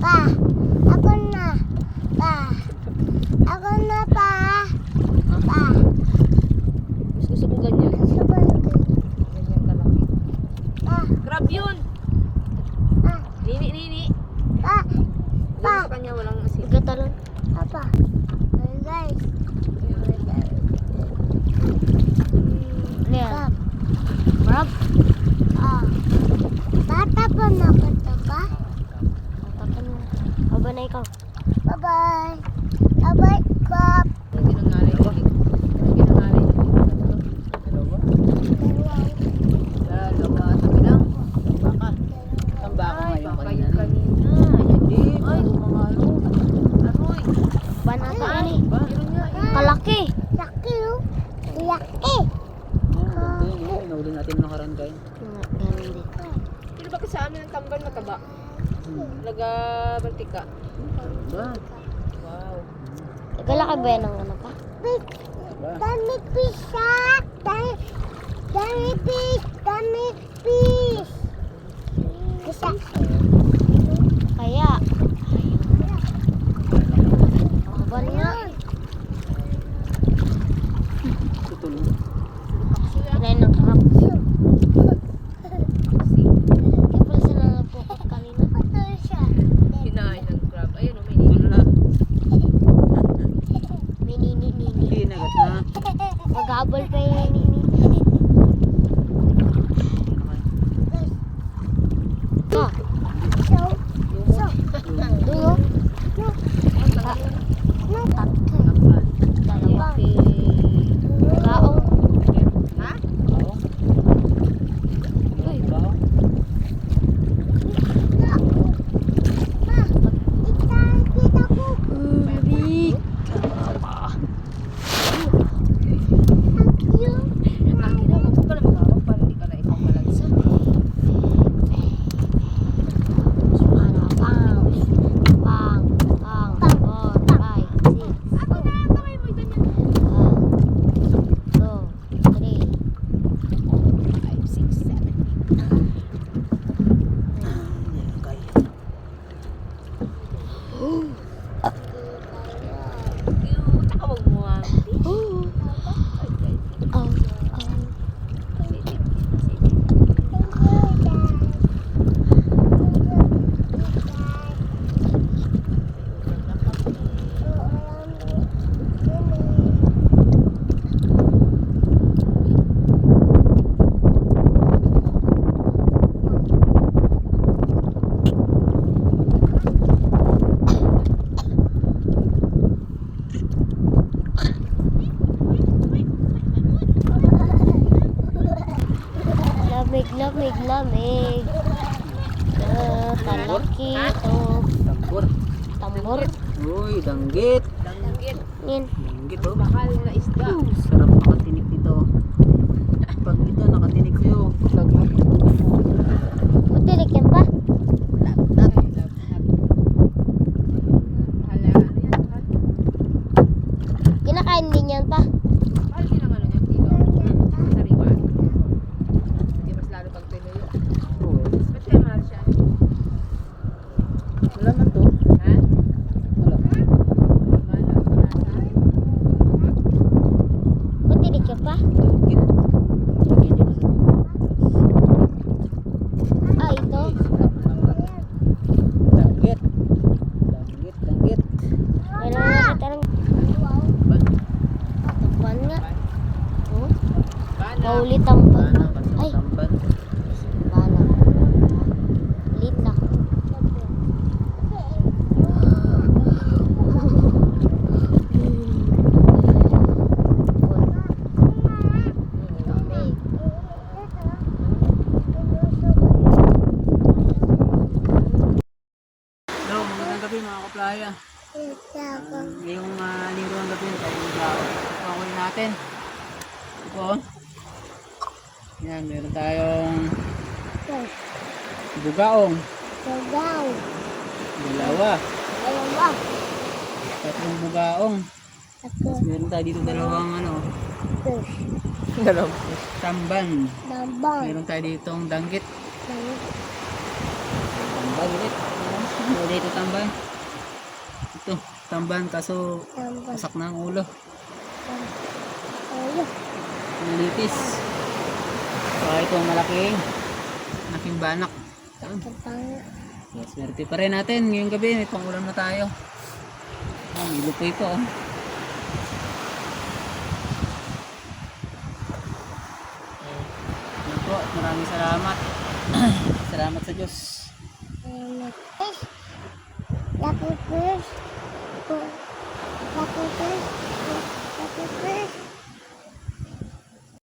Pa, ako na. Pa, ako na pa. Pa, Mas gusto ko ganyan. sabay ko. Ganyan kalaki. Pa, Crab yun! pa, Nini. pa, Doon sa kanya walang asin. Gatalon. papa. Ay, guys. Ano yan? Pap, Crab? ah. Bata pa na ko to pa. Tapan mo. Aba na ikaw. Bye-bye. Bye-bye, Pap. Anong ginangalay? Anong ginangalay? Dalawa? Dalawa. Dalawa. Sabi lang. Baka. Ang baka Ay, ngayon baka kanina. yung kanina. Hindi. Ay, mga ano. Aroy. Banata yan eh. Ba? Meron nga eh. Kalaki. Laki, oh. Laki. Yan, ganda yun. Inauli natin ng nakaraan kayo. Ganun din. Pero bakit sa amin ang tambal mataba? Laga Baltika. Ba? Wow. Kalaki ba yan ng ano pa? Ba? Dami pisa. Dami fish. Dami fish. Pisa. Kaya. Aban nga. Tutulong. Kinain ng crab. Kaya pala sila nagpukot kanina. Ito siya. Kinain ng crab. Ayun o, may Ano nini. na? May nini-nini. Hindi, nagat na. Maghabol pa yung nini. Ah, So, dulo. no. Dalawa. Kaong. Ha? Bao? Bao? Ma, kita ko. Big. Thank you. Akin na, huwag ka na mag-awag para hindi ka na ikaw malagsa. Ano, pang. Pang. Pang. 4, 5, 6. Ako na, kamay mo ganyan. 1, 2, 3. 5, 6, 7, 8. Tsaka wag mo nga. Oh. Lamig. Talakito. Tambor. Tambor. Uy, danggit. Danggit. Yan. Danggit oh. Mahal na isda. Sarap nakatinik nito. Pag ito nakatinik sa'yo. Matilik yan pa. Lahat. Mahal na ano yan? Mahal. Kinakain din yan pa. Mahal din ang ano niya. Kilo. Sariwa. Hindi mas lalo pag tinuyo. Oo. Ba't kaya mahal siya? Wala man to. Ha? Wala. Mahal ang purasa. Matilik yan pa. Danggit. Danggit yun. Ah, ito. Danggit. Danggit. Meron nakita lang. Takpan nga. Oh, Bana. mahuli tamban. Bana, Ay, tamban. bala. Lit na. Hello, magandang gabi mga kaplaya. Ngayong linggo ng gabi tayo mag-away natin. Ito. Yan, meron tayong bugaong. Sagaw. Dalawa. Dalawa. Tatlong bugaong. Ako. Meron tayo dito dalawang Fish. tamban. Nabang. Meron tayo ditong danggit. Tamban ulit. Ano dito tamban? Ito, tamban kaso Tambal. pasak na ang ulo. Ayun. Nilitis. Saka ito ang malaking banak. Yan. Kapang. Yes, swerte pa rin natin. Ngayong gabi may pangulam na tayo. Oh, may lupoy pa oh. Yan po, maraming salamat. Salamat sa Diyos. Fish. Lucky fish. Lucky fish. Lucky fish.